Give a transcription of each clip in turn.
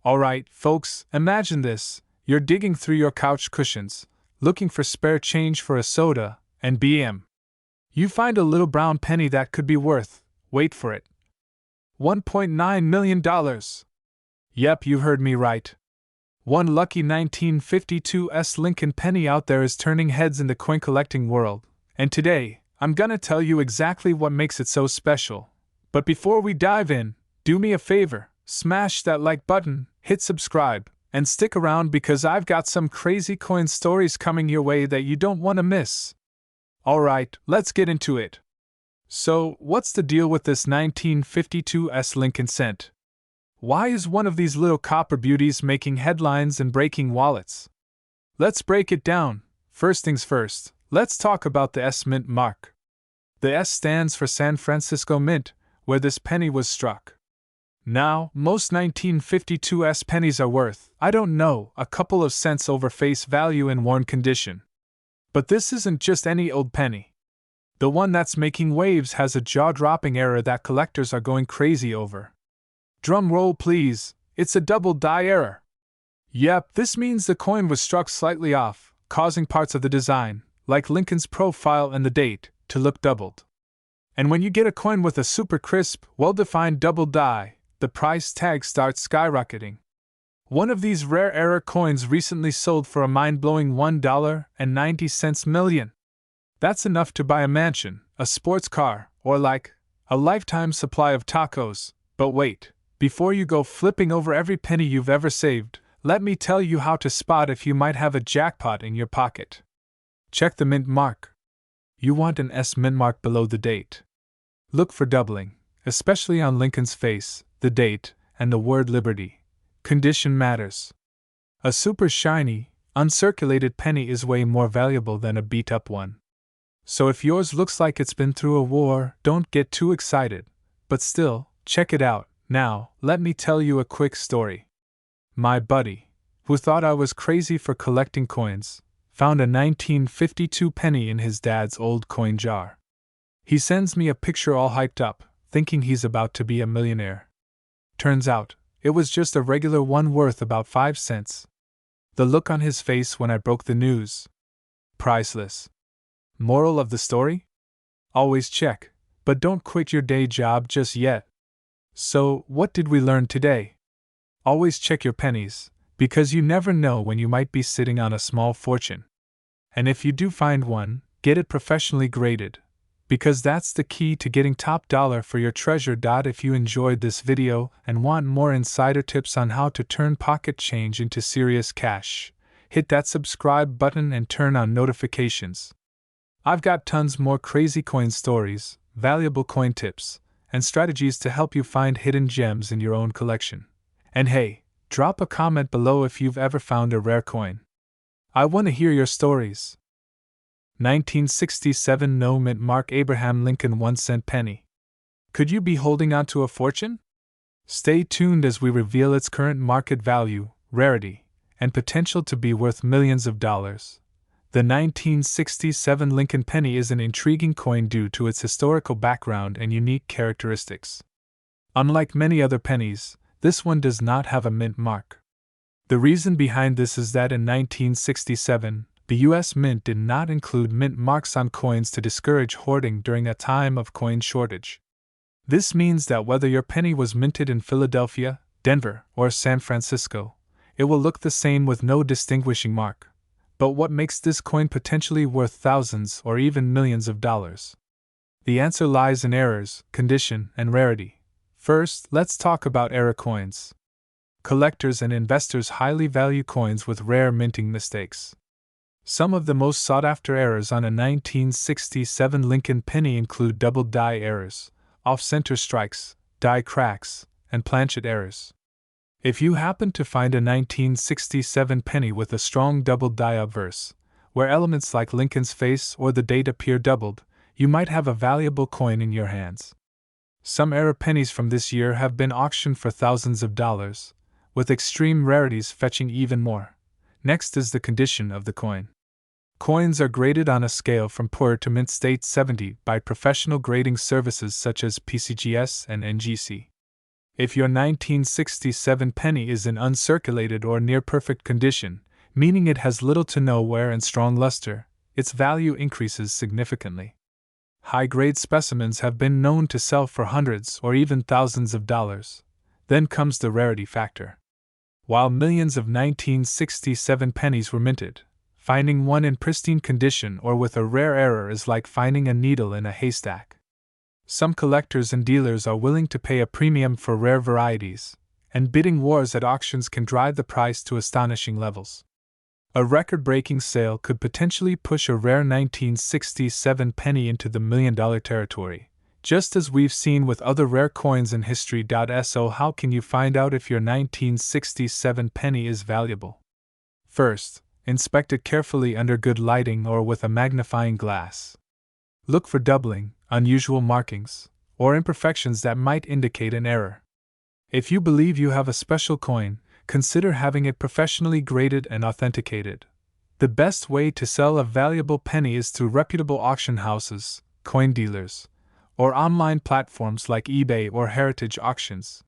Alright, folks, imagine this. You're digging through your couch cushions, looking for spare change for a soda, and bam! You find a little brown penny that could be worth, wait for it, $1.9 million. Yep, you heard me right. One lucky 1952 Lincoln penny out there is turning heads in the coin collecting world, and today, I'm gonna tell you exactly what makes it so special. But before we dive in, do me a favor, smash that like button, hit subscribe, and stick around because I've got some crazy coin stories coming your way that you don't want to miss. Alright, let's get into it. So, what's the deal with this 1952 Lincoln cent? Why is one of these little copper beauties making headlines and breaking wallets? Let's break it down. First things first, let's talk about the S Mint mark. The S stands for San Francisco Mint, where this penny was struck. Now, most 1952 pennies are worth, I don't know, a couple of cents over face value in worn condition. But this isn't just any old penny. The one that's making waves has a jaw-dropping error that collectors are going crazy over. Drum roll please, it's a double die error. Yep, this means the coin was struck slightly off, causing parts of the design, like Lincoln's profile and the date, to look doubled. And when you get a coin with a super crisp, well-defined double die, the price tag starts skyrocketing. One of these rare error coins recently sold for a mind-blowing $1.90 million. That's enough to buy a mansion, a sports car, or like, a lifetime supply of tacos. But wait, before you go flipping over every penny you've ever saved, let me tell you how to spot if you might have a jackpot in your pocket. Check the mint mark. You want an S mint mark below the date. Look for doubling, especially on Lincoln's face, the date, and the word Liberty. Condition matters. A super shiny, uncirculated penny is way more valuable than a beat-up one. So if yours looks like it's been through a war, don't get too excited. But still, check it out. Now, let me tell you a quick story. My buddy, who thought I was crazy for collecting coins, found a 1952 penny in his dad's old coin jar. He sends me a picture all hyped up, thinking he's about to be a millionaire. Turns out, it was just a regular one worth about 5 cents. The look on his face when I broke the news. Priceless. Moral of the story? Always check, but don't quit your day job just yet. So, what did we learn today? Always check your pennies, because you never know when you might be sitting on a small fortune. And if you do find one, get it professionally graded, because that's the key to getting top dollar for your treasure. If you enjoyed this video and want more insider tips on how to turn pocket change into serious cash, hit that subscribe button and turn on notifications. I've got tons more crazy coin stories, valuable coin tips, and strategies to help you find hidden gems in your own collection. And hey, drop a comment below if you've ever found a rare coin. I want to hear your stories. 1967 No Mint mark Abraham Lincoln 1-cent penny. Could you be holding on to a fortune? Stay tuned as we reveal its current market value, rarity, and potential to be worth millions of dollars. The 1967 Lincoln penny is an intriguing coin due to its historical background and unique characteristics. Unlike many other pennies, this one does not have a mint mark. The reason behind this is that in 1967, the U.S. Mint did not include mint marks on coins to discourage hoarding during a time of coin shortage. This means that whether your penny was minted in Philadelphia, Denver, or San Francisco, it will look the same with no distinguishing mark. But what makes this coin potentially worth thousands or even millions of dollars? The answer lies in errors, condition, and rarity. First, let's talk about error coins. Collectors and investors highly value coins with rare minting mistakes. Some of the most sought-after errors on a 1967 Lincoln penny include double die errors, off-center strikes, die cracks, and planchet errors. If you happen to find a 1967 penny with a strong double die obverse, where elements like Lincoln's face or the date appear doubled, you might have a valuable coin in your hands. Some error pennies from this year have been auctioned for thousands of dollars, with extreme rarities fetching even more. Next is the condition of the coin. Coins are graded on a scale from poor to mint state 70 by professional grading services such as PCGS and NGC. If your 1967 penny is in uncirculated or near perfect condition, meaning it has little to no wear and strong luster, its value increases significantly. High-grade specimens have been known to sell for hundreds or even thousands of dollars. Then comes the rarity factor. While millions of 1967 pennies were minted, finding one in pristine condition or with a rare error is like finding a needle in a haystack. Some collectors and dealers are willing to pay a premium for rare varieties, and bidding wars at auctions can drive the price to astonishing levels. A record-breaking sale could potentially push a rare 1967 penny into the million-dollar territory, just as we've seen with other rare coins in history. So how can you find out if your 1967 penny is valuable? First, inspect it carefully under good lighting or with a magnifying glass. Look for doubling, unusual markings, or imperfections that might indicate an error. If you believe you have a special coin, consider having it professionally graded and authenticated. The best way to sell a valuable penny is through reputable auction houses, coin dealers, or online platforms like eBay or heritage auctions.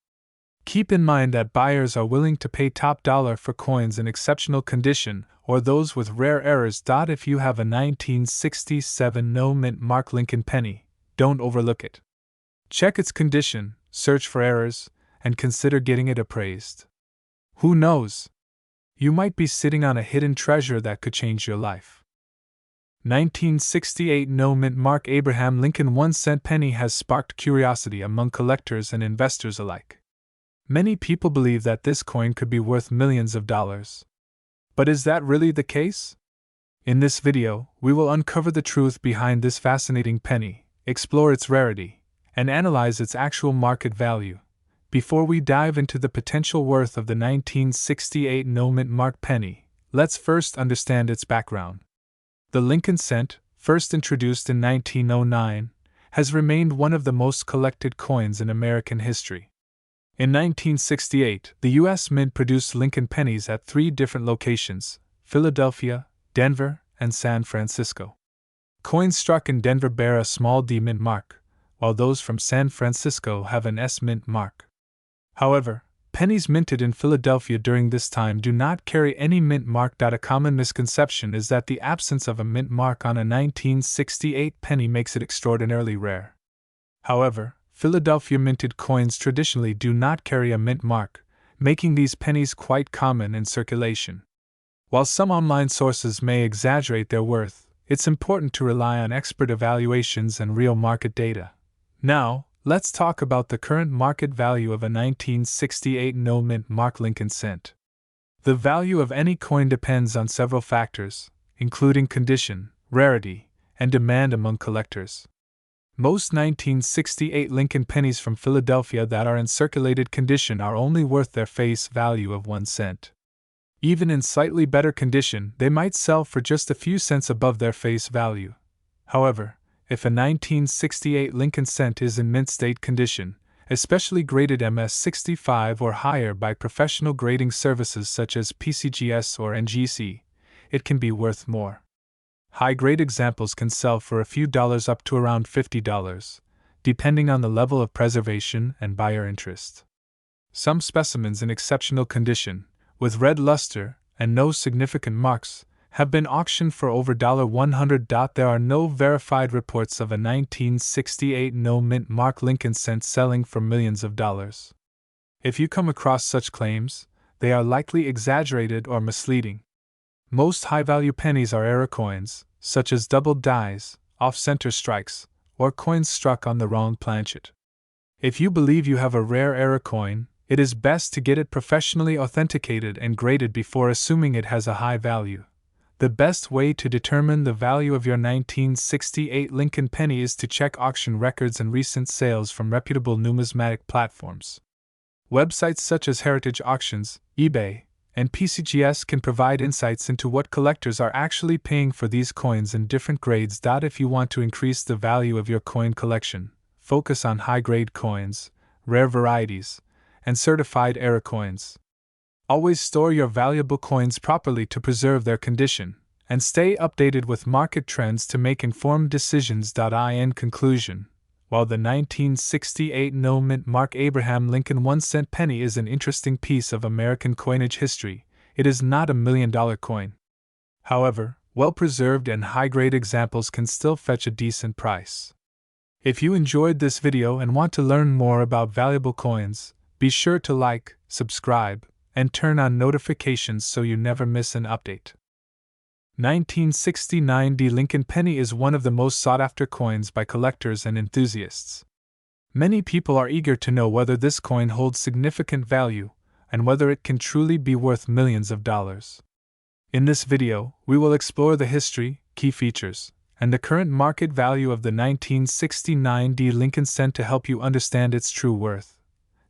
Keep in mind that buyers are willing to pay top dollar for coins in exceptional condition or those with rare errors. If you have a 1967 no mint mark Lincoln penny, don't overlook it. Check its condition, search for errors, and consider getting it appraised. Who knows? You might be sitting on a hidden treasure that could change your life. 1968 no mint mark Abraham Lincoln 1-cent penny has sparked curiosity among collectors and investors alike. Many people believe that this coin could be worth millions of dollars. But is that really the case? In this video, we will uncover the truth behind this fascinating penny, explore its rarity, and analyze its actual market value. Before we dive into the potential worth of the 1968 no mint mark penny, let's first understand its background. The Lincoln cent, first introduced in 1909, has remained one of the most collected coins in American history. In 1968, the U.S. Mint produced Lincoln pennies at 3 different locations: Philadelphia, Denver, and San Francisco. Coins struck in Denver bear a small D mint mark, while those from San Francisco have an S mint mark. However, pennies minted in Philadelphia during this time do not carry any mint mark. A common misconception is that the absence of a mint mark on a 1968 penny makes it extraordinarily rare. However, Philadelphia minted coins traditionally do not carry a mint mark, making these pennies quite common in circulation. While some online sources may exaggerate their worth, it's important to rely on expert evaluations and real market data. Now, let's talk about the current market value of a 1968 no mint mark Lincoln cent. The value of any coin depends on several factors, including condition, rarity, and demand among collectors. Most 1968 Lincoln pennies from Philadelphia that are in circulated condition are only worth their face value of 1 cent. Even in slightly better condition, they might sell for just a few cents above their face value. However, if a 1968 Lincoln cent is in mint state condition, especially graded MS65 or higher by professional grading services such as PCGS or NGC, it can be worth more. High-grade examples can sell for a few dollars up to around $50, depending on the level of preservation and buyer interest. Some specimens in exceptional condition, with red luster and no significant marks, have been auctioned for over $100. There are no verified reports of a 1968 no mint mark Lincoln cent selling for millions of dollars. If you come across such claims, they are likely exaggerated or misleading. Most high-value pennies are error coins, such as doubled dies, off-center strikes, or coins struck on the wrong planchet. If you believe you have a rare error coin, it is best to get it professionally authenticated and graded before assuming it has a high value. The best way to determine the value of your 1968 Lincoln penny is to check auction records and recent sales from reputable numismatic platforms. Websites such as Heritage Auctions, eBay, and PCGS can provide insights into what collectors are actually paying for these coins in different grades. If you want to increase the value of your coin collection, focus on high-grade coins, rare varieties, and certified error coins. Always store your valuable coins properly to preserve their condition, and stay updated with market trends to make informed decisions. In conclusion, While the 1968 no-mint Mark Abraham Lincoln 1-cent penny is an interesting piece of American coinage history, it is not a $1,000,000 coin. However, well-preserved and high-grade examples can still fetch a decent price. If you enjoyed this video and want to learn more about valuable coins, be sure to like, subscribe, and turn on notifications so you never miss an update. 1969 Lincoln penny is one of the most sought-after coins by collectors and enthusiasts. Many people are eager to know whether this coin holds significant value and whether it can truly be worth millions of dollars. In this video, we will explore the history, key features, and the current market value of the 1969 Lincoln cent to help you understand its true worth.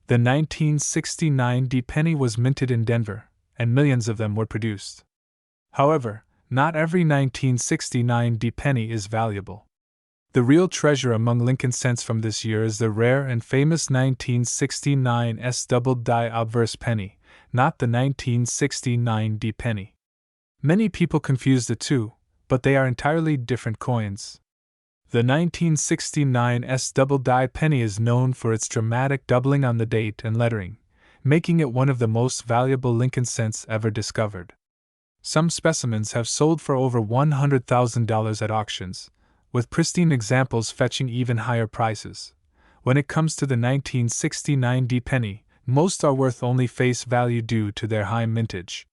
The 1969 penny was minted in Denver, and millions of them were produced. However, not every 1969 penny is valuable. The real treasure among Lincoln cents from this year is the rare and famous 1969 double-die obverse penny, not the 1969 penny. Many people confuse the two, but they are entirely different coins. The 1969 double-die penny is known for its dramatic doubling on the date and lettering, making it one of the most valuable Lincoln cents ever discovered. Some specimens have sold for over $100,000 at auctions, with pristine examples fetching even higher prices. When it comes to the 1969 penny, most are worth only face value due to their high mintage.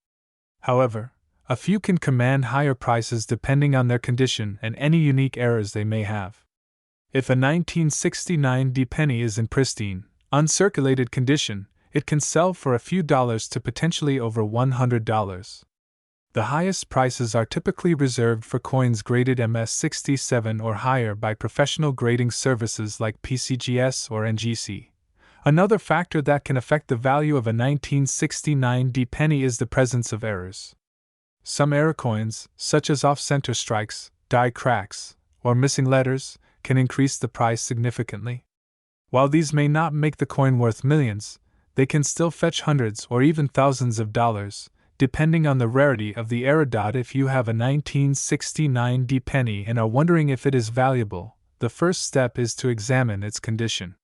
However, a few can command higher prices depending on their condition and any unique errors they may have. If a 1969 penny is in pristine, uncirculated condition, it can sell for a few dollars to potentially over $100. The highest prices are typically reserved for coins graded MS-67 or higher by professional grading services like PCGS or NGC. Another factor that can affect the value of a 1969 penny is the presence of errors. Some error coins, such as off-center strikes, die cracks, or missing letters, can increase the price significantly. While these may not make the coin worth millions, they can still fetch hundreds or even thousands of dollars, depending on the rarity of the error. If you have a 1969 penny and are wondering if it is valuable, the first step is to examine its condition.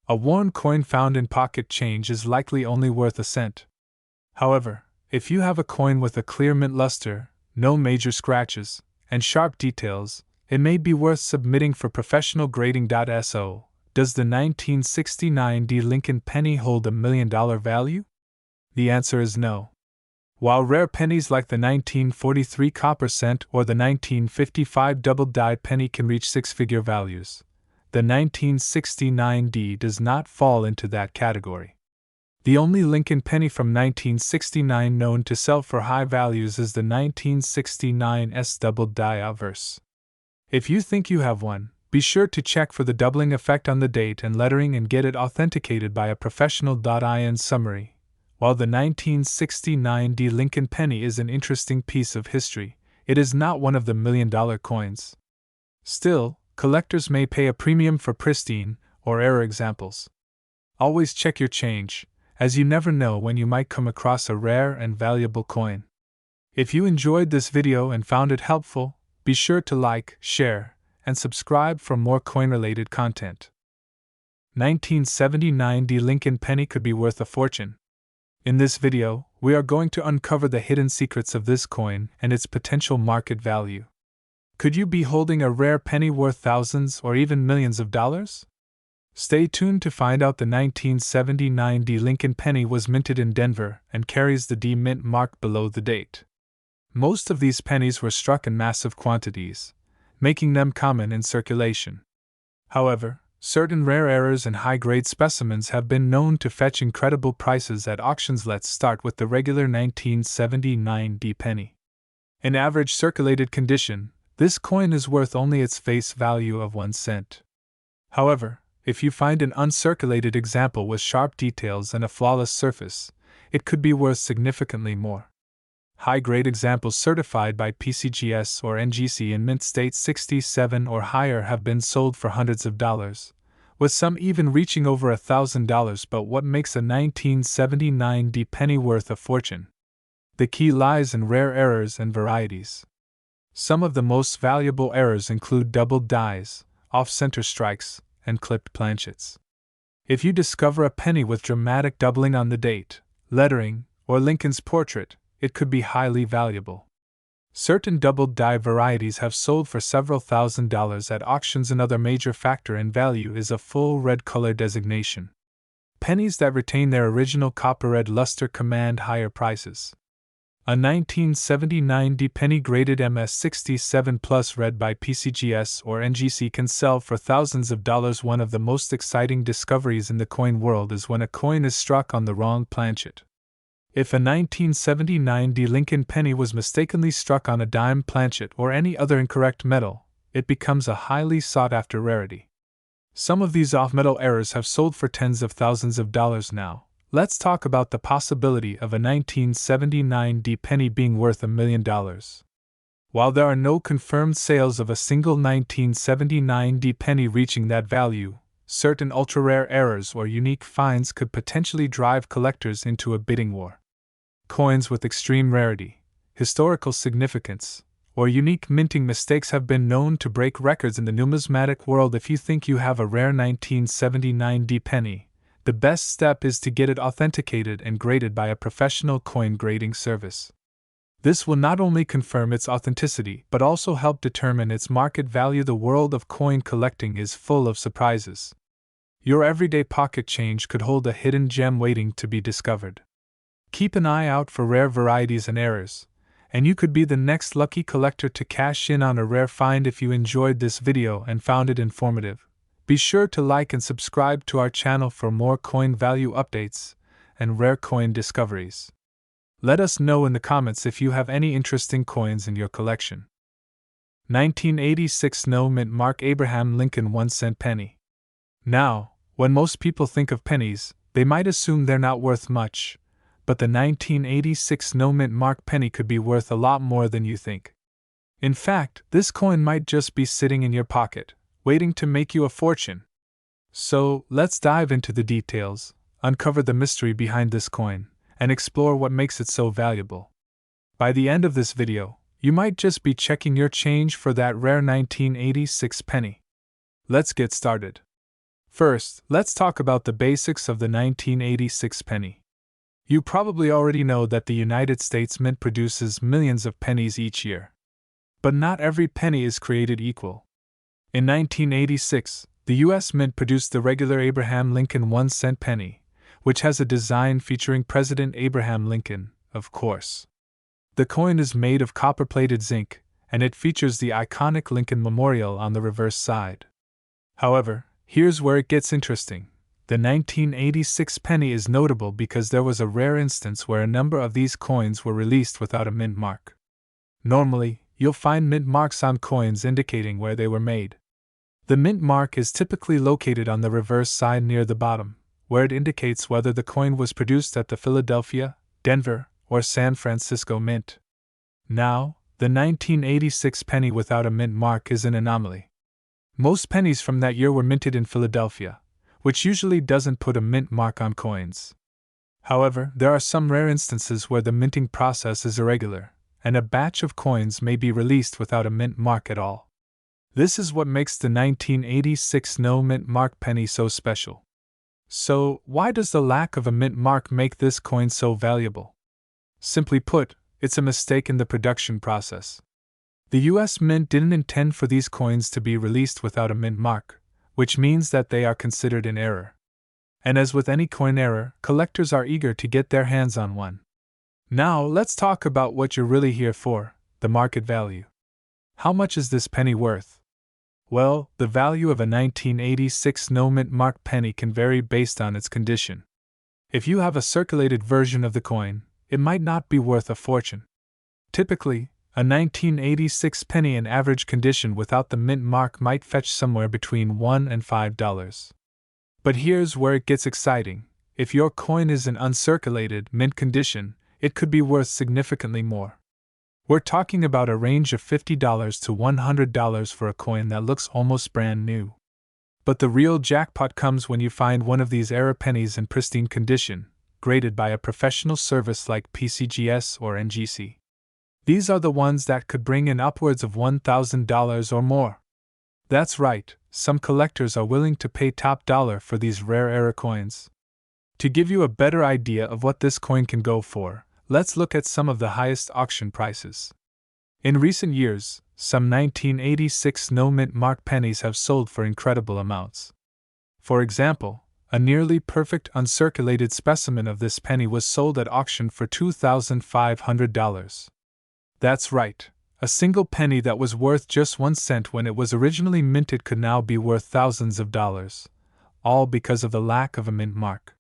A worn coin found in pocket change is likely only worth a cent. However, if you have a coin with a clear mint luster, no major scratches, and sharp details, it may be worth submitting for professional grading. So, does the 1969 Lincoln penny hold a $1,000,000 value? The answer is no. While rare pennies like the 1943 copper cent or the 1955 double-die penny can reach six-figure values, the 1969 does not fall into that category. The only Lincoln penny from 1969 known to sell for high values is the 1969 double-die obverse. If you think you have one, be sure to check for the doubling effect on the date and lettering and get it authenticated by a professional. In summary, while the 1969 Lincoln penny is an interesting piece of history, it is not one of the $1,000,000 coins. Still, collectors may pay a premium for pristine or error examples. Always check your change, as you never know when you might come across a rare and valuable coin. If you enjoyed this video and found it helpful, be sure to like, share, and subscribe for more coin-related content. 1979 Lincoln penny could be worth a fortune. In this video, we are going to uncover the hidden secrets of this coin and its potential market value. Could you be holding a rare penny worth thousands or even millions of dollars? Stay tuned to find out. The 1979 Lincoln penny was minted in Denver and carries the D mint mark below the date. Most of these pennies were struck in massive quantities, making them common in circulation. However, certain rare errors and high-grade specimens have been known to fetch incredible prices at auctions. Let's start with the regular 1979 penny. In average circulated condition, this coin is worth only its face value of 1 cent. However, if you find an uncirculated example with sharp details and a flawless surface, it could be worth significantly more. High-grade examples certified by PCGS or NGC in mint state 67 or higher have been sold for hundreds of dollars, with some even reaching over $1,000. But what makes a 1979 penny worth a fortune? The key lies in rare errors and varieties. Some of the most valuable errors include double dies, off-center strikes, and clipped planchets. If you discover a penny with dramatic doubling on the date, lettering, or Lincoln's portrait, it could be highly valuable. Certain doubled die varieties have sold for several $1,000s at auctions. Another major factor in value is a full red color designation. Pennies that retain their original copper red luster command higher prices. A 1979 D penny graded MS67 Plus red by PCGS or NGC can sell for thousands of dollars. One of the most exciting discoveries in the coin world is when a coin is struck on the wrong planchet. If a 1979 D Lincoln penny was mistakenly struck on a dime planchet or any other incorrect metal, it becomes a highly sought-after rarity. Some of these off-metal errors have sold for tens of thousands of dollars now. Let's talk about the possibility of a 1979 D penny being worth $1 million. While there are no confirmed sales of a single 1979 D penny reaching that value, certain ultra-rare errors or unique finds could potentially drive collectors into a bidding war. Coins with extreme rarity, historical significance, or unique minting mistakes have been known to break records in the numismatic world. If you think you have a rare 1979 D penny, the best step is to get it authenticated and graded by a professional coin grading service. This will not only confirm its authenticity but also help determine its market value. The world of coin collecting is full of surprises. Your everyday pocket change could hold a hidden gem waiting to be discovered. Keep an eye out for rare varieties and errors, and you could be the next lucky collector to cash in on a rare find. If you enjoyed this video and found it informative, be sure to like and subscribe to our channel for more coin value updates and rare coin discoveries. Let us know in the comments if you have any interesting coins in your collection. 1986 No Mint Mark Abraham Lincoln 1-cent penny. Now, when most people think of pennies, they might assume they're not worth much, but the 1986 No Mint Mark penny could be worth a lot more than you think. In fact, this coin might just be sitting in your pocket, waiting to make you a fortune. So, let's dive into the details, uncover the mystery behind this coin, and explore what makes it so valuable. By the end of this video, you might just be checking your change for that rare 1986 penny. Let's get started. First, let's talk about the basics of the 1986 penny. You probably already know that the United States Mint produces millions of pennies each year. But not every penny is created equal. In 1986, the U.S. Mint produced the regular Abraham Lincoln 1-cent penny, which has a design featuring President Abraham Lincoln, of course. The coin is made of copper-plated zinc, and it features the iconic Lincoln Memorial on the reverse side. However, here's where it gets interesting. The 1986 penny is notable because there was a rare instance where a number of these coins were released without a mint mark. Normally, you'll find mint marks on coins indicating where they were made. The mint mark is typically located on the reverse side near the bottom, where it indicates whether the coin was produced at the Philadelphia, Denver, or San Francisco Mint. Now, the 1986 penny without a mint mark is an anomaly. Most pennies from that year were minted in Philadelphia, which usually doesn't put a mint mark on coins. However, there are some rare instances where the minting process is irregular, and a batch of coins may be released without a mint mark at all. This is what makes the 1986 No Mint Mark penny so special. So, why does the lack of a mint mark make this coin so valuable? Simply put, it's a mistake in the production process. The U.S. Mint didn't intend for these coins to be released without a mint mark, which means that they are considered in error. And as with any coin error, collectors are eager to get their hands on one. Now, let's talk about what you're really here for, the market value. How much is this penny worth? Well, the value of a 1986 No Mint Mark penny can vary based on its condition. If you have a circulated version of the coin, it might not be worth a fortune. Typically, a 1986 penny in average condition without the mint mark might fetch somewhere between $1 and $5. But here's where it gets exciting. If your coin is in uncirculated, mint condition, it could be worth significantly more. We're talking about a range of $50 to $100 for a coin that looks almost brand new. But the real jackpot comes when you find one of these error pennies in pristine condition, graded by a professional service like PCGS or NGC. These are the ones that could bring in upwards of $1,000 or more. That's right, some collectors are willing to pay top dollar for these rare era coins. To give you a better idea of what this coin can go for, let's look at some of the highest auction prices. In recent years, some 1986 no-mint mark pennies have sold for incredible amounts. For example, a nearly perfect uncirculated specimen of this penny was sold at auction for $2,500. That's right, a single penny that was worth just 1 cent when it was originally minted could now be worth thousands of dollars, all because of the lack of a mint mark.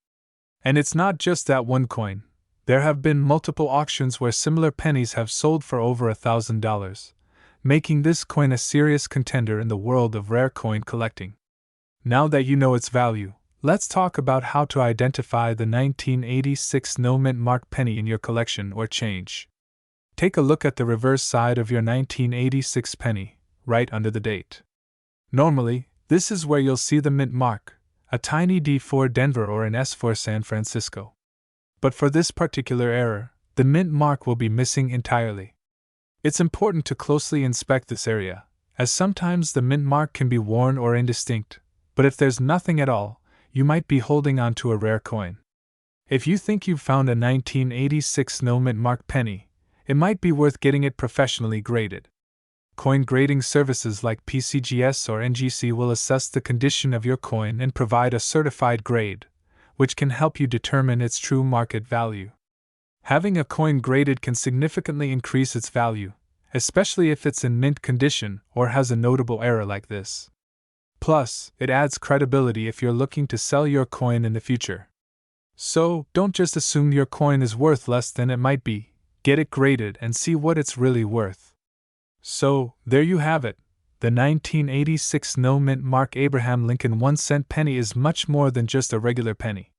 And it's not just that one coin. There have been multiple auctions where similar pennies have sold for over $1,000, making this coin a serious contender in the world of rare coin collecting. Now that you know its value, let's talk about how to identify the 1986 no-mint mark penny in your collection or change. Take a look at the reverse side of your 1986 penny, right under the date. Normally, this is where you'll see the mint mark, a tiny D for Denver or an S for San Francisco. But for this particular error, the mint mark will be missing entirely. It's important to closely inspect this area, as sometimes the mint mark can be worn or indistinct, but if there's nothing at all, you might be holding on to a rare coin. If you think you've found a 1986 no mint mark penny, it might be worth getting it professionally graded. Coin grading services like PCGS or NGC will assess the condition of your coin and provide a certified grade, which can help you determine its true market value. Having a coin graded can significantly increase its value, especially if it's in mint condition or has a notable error like this. Plus, it adds credibility if you're looking to sell your coin in the future. So, don't just assume your coin is worth less than it might be. Get it graded and see what it's really worth. So, there you have it. The 1986 no-mint mark Abraham Lincoln 1-cent penny is much more than just a regular penny.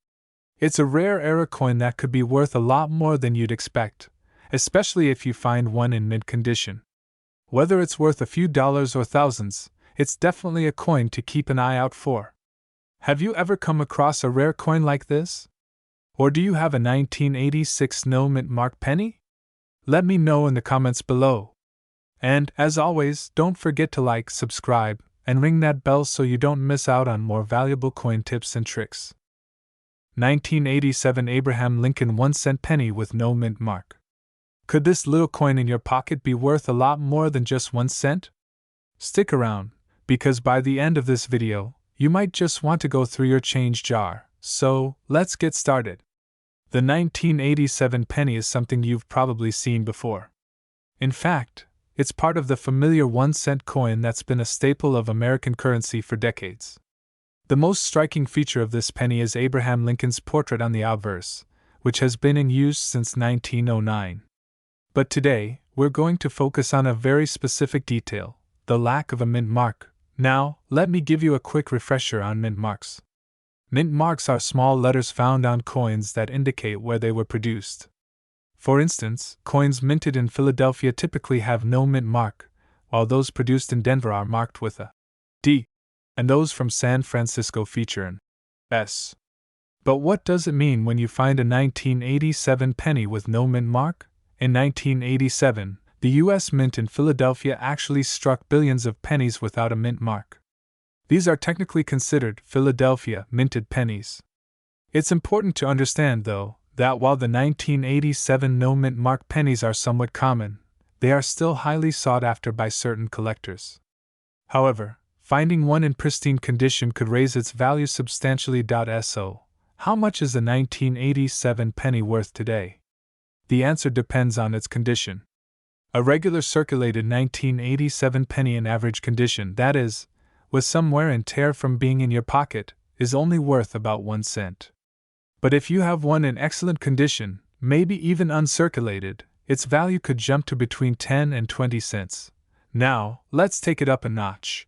It's a rare era coin that could be worth a lot more than you'd expect, especially if you find one in mint condition. Whether it's worth a few dollars or thousands, it's definitely a coin to keep an eye out for. Have you ever come across a rare coin like this? Or do you have a 1986 no-mint mark penny? Let me know in the comments below. And, as always, don't forget to like, subscribe, and ring that bell so you don't miss out on more valuable coin tips and tricks. 1987 Abraham Lincoln 1-cent penny with no mint mark. Could this little coin in your pocket be worth a lot more than just 1 cent? Stick around, because by the end of this video, you might just want to go through your change jar. So, let's get started. The 1987 penny is something you've probably seen before. In fact, it's part of the familiar 1-cent coin that's been a staple of American currency for decades. The most striking feature of this penny is Abraham Lincoln's portrait on the obverse, which has been in use since 1909. But today, we're going to focus on a very specific detail, the lack of a mint mark. Now, let me give you a quick refresher on mint marks. Mint marks are small letters found on coins that indicate where they were produced. For instance, coins minted in Philadelphia typically have no mint mark, while those produced in Denver are marked with a D, and those from San Francisco feature an S. But what does it mean when you find a 1987 penny with no mint mark? In 1987, the U.S. Mint in Philadelphia actually struck billions of pennies without a mint mark. These are technically considered Philadelphia minted pennies. It's important to understand, though, that while the 1987 no mint mark pennies are somewhat common, they are still highly sought after by certain collectors. However, finding one in pristine condition could raise its value substantially. So, how much is a 1987 penny worth today? The answer depends on its condition. A regular circulated 1987 penny in average condition, that is, with some wear and tear from being in your pocket, is only worth about 1 cent. But if you have one in excellent condition, maybe even uncirculated, its value could jump to between 10 and 20 cents. Now, let's take it up a notch.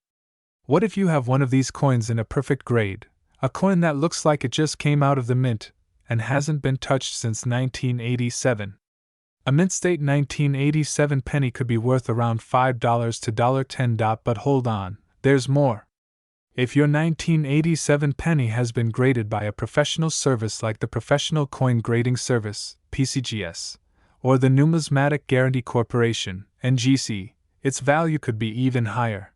What if you have one of these coins in a perfect grade, a coin that looks like it just came out of the mint and hasn't been touched since 1987? A mint state 1987 penny could be worth around $5 to $10. But hold on, there's more. If your 1987 penny has been graded by a professional service like the Professional Coin Grading Service, PCGS, or the Numismatic Guarantee Corporation, NGC, its value could be even higher.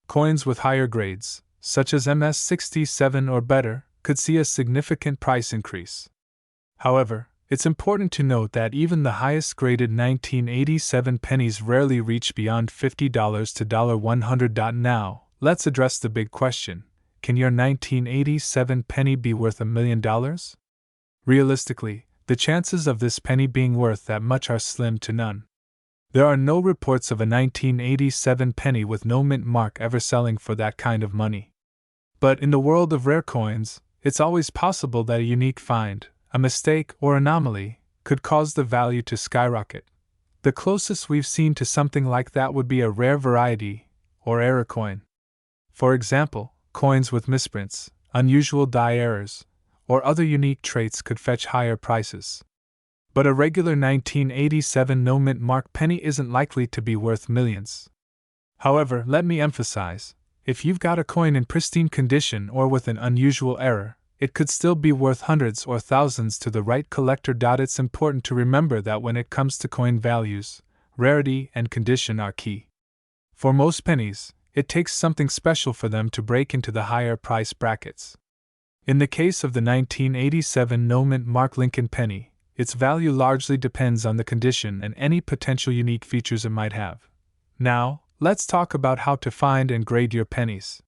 Coins with higher grades, such as MS-67 or better, could see a significant price increase. However, it's important to note that even the highest graded 1987 pennies rarely reach beyond $50 to $100. Now, let's address the big question: can your 1987 penny be worth $1 million? Realistically, the chances of this penny being worth that much are slim to none. There are no reports of a 1987 penny with no mint mark ever selling for that kind of money. But in the world of rare coins, it's always possible that a unique find, a mistake, or anomaly could cause the value to skyrocket. The closest we've seen to something like that would be a rare variety, or error coin. For example, coins with misprints, unusual die errors, or other unique traits could fetch higher prices. But a regular 1987 no mint mark penny isn't likely to be worth millions. However, let me emphasize, if you've got a coin in pristine condition or with an unusual error, it could still be worth hundreds or thousands to the right collector. It's important to remember that when it comes to coin values, rarity and condition are key. For most pennies, it takes something special for them to break into the higher price brackets. In the case of the 1987 no mint mark Lincoln penny, its value largely depends on the condition and any potential unique features it might have. Now, let's talk about how to find and grade your pennies.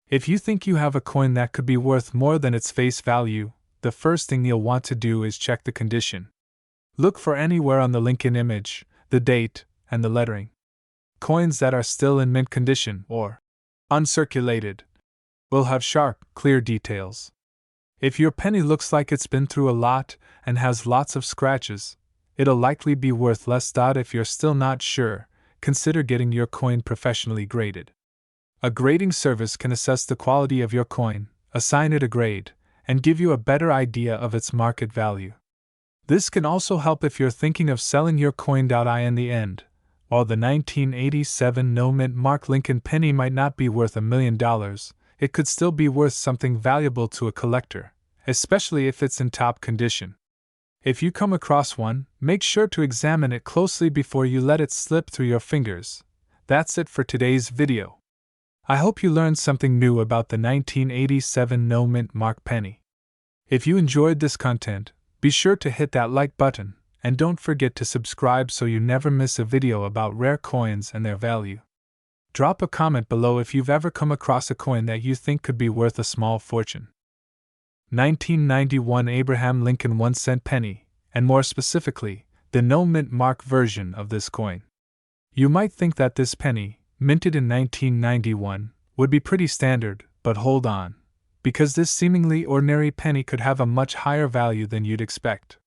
If you think you have a coin that could be worth more than its face value, the first thing you'll want to do is check the condition. Look for anywhere on the Lincoln image, the date, and the lettering. Coins that are still in mint condition or uncirculated will have sharp, clear details. If your penny looks like it's been through a lot and has lots of scratches, it'll likely be worth less. If you're still not sure, consider getting your coin professionally graded. A grading service can assess the quality of your coin, assign it a grade, and give you a better idea of its market value. This can also help if you're thinking of selling your coin. In the end, while the 1987 no mint mark Lincoln penny might not be worth $1 million, it could still be worth something valuable to a collector, especially if it's in top condition. If you come across one, make sure to examine it closely before you let it slip through your fingers. That's it for today's video. I hope you learned something new about the 1987 no mint mark penny. If you enjoyed this content, be sure to hit that like button, and don't forget to subscribe so you never miss a video about rare coins and their value. Drop a comment below if you've ever come across a coin that you think could be worth a small fortune. 1991 Abraham Lincoln 1-cent penny, and more specifically, the no mint mark version of this coin. You might think that this penny, minted in 1991, would be pretty standard, but hold on, because this seemingly ordinary penny could have a much higher value than you'd expect.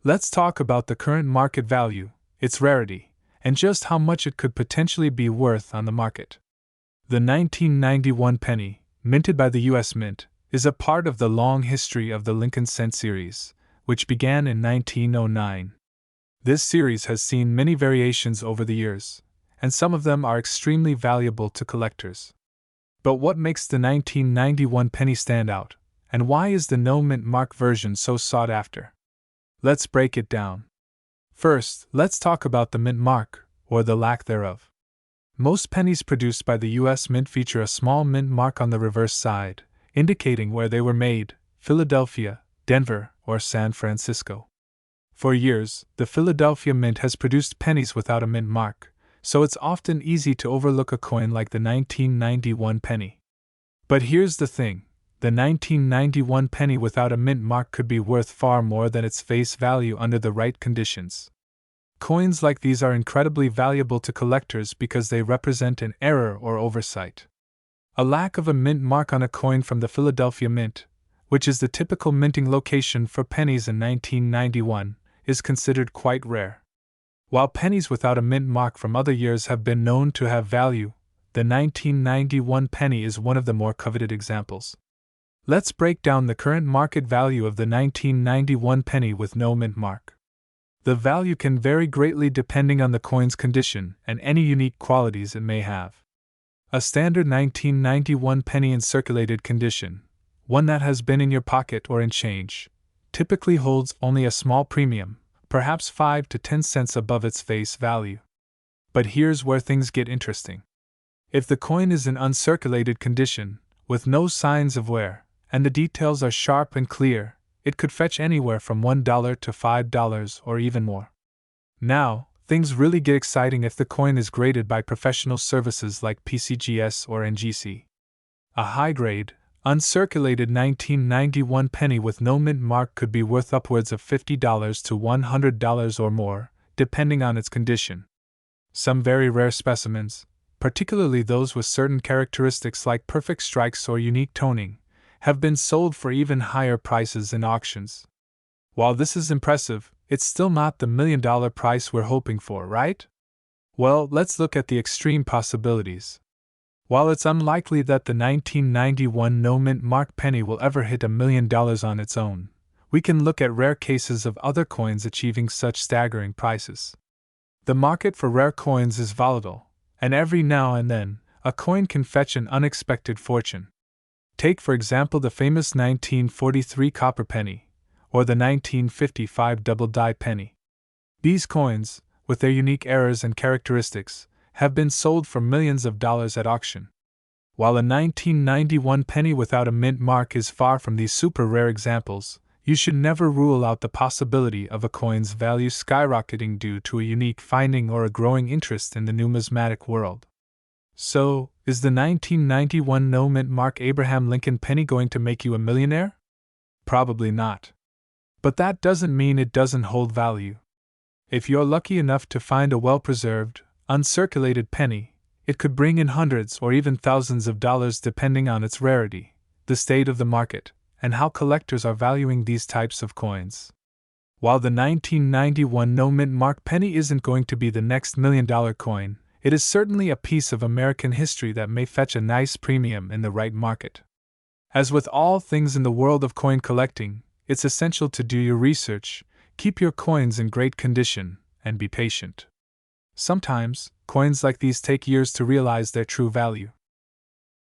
Let's talk about the current market value, its rarity, and just how much it could potentially be worth on the market. The 1991 penny, minted by the U.S. Mint, is a part of the long history of the Lincoln cent series, which began in 1909. This series has seen many variations over the years, and some of them are extremely valuable to collectors. But what makes the 1991 penny stand out, and why is the no mint mark version so sought after? Let's break it down. First, let's talk about the mint mark, or the lack thereof. Most pennies produced by the U.S. Mint feature a small mint mark on the reverse side, indicating where they were made: Philadelphia, Denver, or San Francisco. For years, the Philadelphia Mint has produced pennies without a mint mark, so it's often easy to overlook a coin like the 1991 penny. But here's the thing: the 1991 penny without a mint mark could be worth far more than its face value under the right conditions. Coins like these are incredibly valuable to collectors because they represent an error or oversight. A lack of a mint mark on a coin from the Philadelphia Mint, which is the typical minting location for pennies in 1991, is considered quite rare. While pennies without a mint mark from other years have been known to have value, the 1991 penny is one of the more coveted examples. Let's break down the current market value of the 1991 penny with no mint mark. The value can vary greatly depending on the coin's condition and any unique qualities it may have. A standard 1991 penny in circulated condition, one that has been in your pocket or in change, typically holds only a small premium, perhaps 5 to 10 cents above its face value. But here's where things get interesting. If the coin is in uncirculated condition, with no signs of wear, and the details are sharp and clear, it could fetch anywhere from $1 to $5 or even more. Now, things really get exciting if the coin is graded by professional services like PCGS or NGC. A high-grade, uncirculated 1991 penny with no mint mark could be worth upwards of $50 to $100 or more, depending on its condition. Some very rare specimens, particularly those with certain characteristics like perfect strikes or unique toning, have been sold for even higher prices in auctions. While this is impressive, it's still not the $1 million price we're hoping for, right? Well, let's look at the extreme possibilities. While it's unlikely that the 1991 no-mint mark penny will ever hit $1 million on its own, we can look at rare cases of other coins achieving such staggering prices. The market for rare coins is volatile, and every now and then, a coin can fetch an unexpected fortune. Take for example the famous 1943 copper penny, or the 1955 double-die penny. These coins, with their unique errors and characteristics, have been sold for millions of dollars at auction. While a 1991 penny without a mint mark is far from these super rare examples, you should never rule out the possibility of a coin's value skyrocketing due to a unique finding or a growing interest in the numismatic world. So, is the 1991 no-mint mark Abraham Lincoln penny going to make you a millionaire? Probably not. But that doesn't mean it doesn't hold value. If you're lucky enough to find a well-preserved, uncirculated penny, it could bring in hundreds or even thousands of dollars depending on its rarity, the state of the market, and how collectors are valuing these types of coins. While the 1991 no-mint mark penny isn't going to be the next $1 million coin, it is certainly a piece of American history that may fetch a nice premium in the right market. As with all things in the world of coin collecting, it's essential to do your research, keep your coins in great condition, and be patient. Sometimes, coins like these take years to realize their true value.